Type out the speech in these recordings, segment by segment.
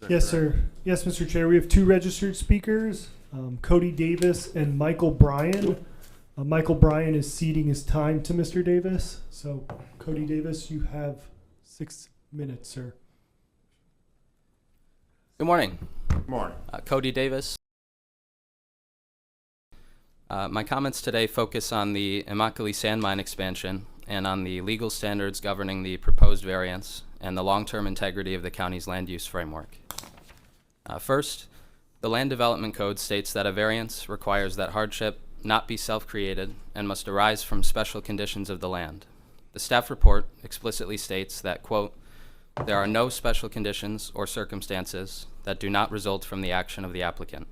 Yes, sir. Yes, Mr. Chair. We have two registered speakers, Cody Davis and Michael Bryan. Michael Bryan is ceding his time to Mr. Davis. So, Cody Davis, you have 6 minutes, sir. Good morning. Good morning. Cody Davis. My comments today focus on the Immokalee Sand Mine expansion and on the legal standards governing the proposed variance and the long-term integrity of the county's land use framework. First, the Land Development Code states that a variance requires that hardship not be self-created and must arise from special conditions of the land. The staff report explicitly states that, quote, there are no special conditions or circumstances that do not result from the action of the applicant.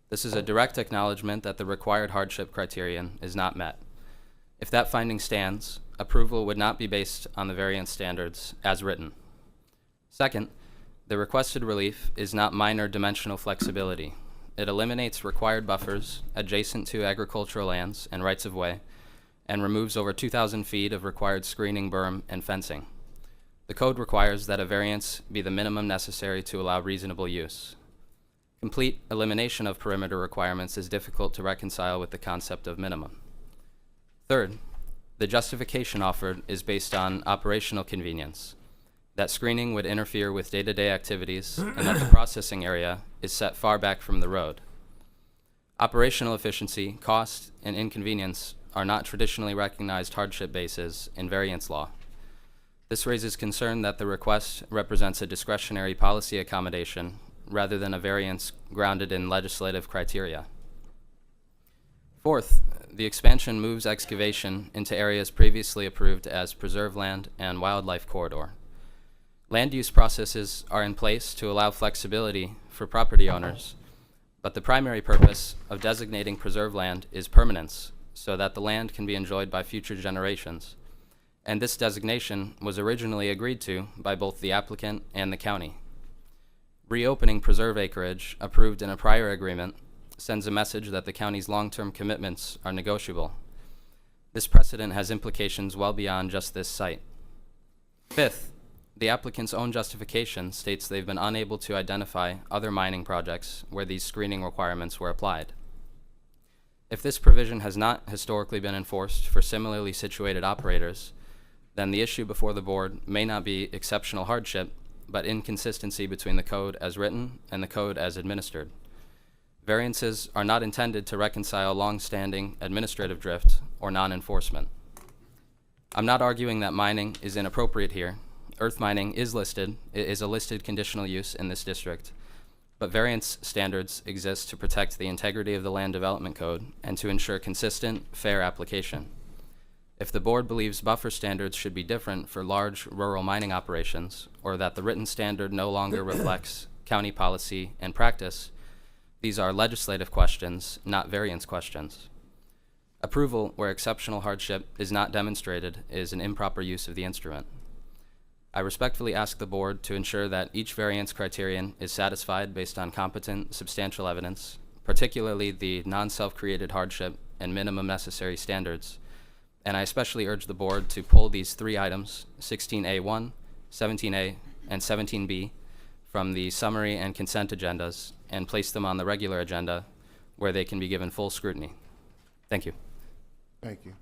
This is a direct acknowledgement that the required hardship criterion is not met. If that finding stands, approval would not be based on the variance standards as written. Second, the requested relief is not minor dimensional flexibility. It eliminates required buffers adjacent to agricultural lands and rights of way and removes over 2,000 feet of required screening, berm, and fencing. The code requires that a variance be the minimum necessary to allow reasonable use. Complete elimination of perimeter requirements is difficult to reconcile with the concept of minimum. Third, the justification offered is based on operational convenience, that screening would interfere with day-to-day activities and that the processing area is set far back from the road. Operational efficiency, cost, and inconvenience are not traditionally recognized hardship bases in variance law. This raises concern that the request represents a discretionary policy accommodation rather than a variance grounded in legislative criteria. Fourth, the expansion moves excavation into areas previously approved as preserve land and wildlife corridor. Land use processes are in place to allow flexibility for property owners, but the primary purpose of designating preserve land is permanence, so that the land can be enjoyed by future generations. And this designation was originally agreed to by both the applicant and the county. Reopening preserve acreage approved in a prior agreement sends a message that the county's long-term commitments are negotiable. This precedent has implications well beyond just this site. Fifth, the applicant's own justification states they've been unable to identify other mining projects where these screening requirements were applied. If this provision has not historically been enforced for similarly situated operators, then the issue before the board may not be exceptional hardship, but inconsistency between the code as written and the code as administered. Variances are not intended to reconcile long-standing administrative drift or non-enforcement. I'm not arguing that mining is inappropriate here. Earth mining is listed. It is a listed conditional use in this district, but variance standards exist to protect the integrity of the Land Development Code and to ensure consistent, fair application. If the board believes buffer standards should be different for large rural mining operations, or that the written standard no longer reflects county policy and practice, these are legislative questions, not variance questions. Approval where exceptional hardship is not demonstrated is an improper use of the instrument. I respectfully ask the board to ensure that each variance criterion is satisfied based on competent, substantial evidence, particularly the non-self-created hardship and minimum necessary standards. And I especially urge the board to pull these three items, 16A1, 17A, and 17B, from the summary and consent agendas and place them on the regular agenda where they can be given full scrutiny. Thank you. Thank you.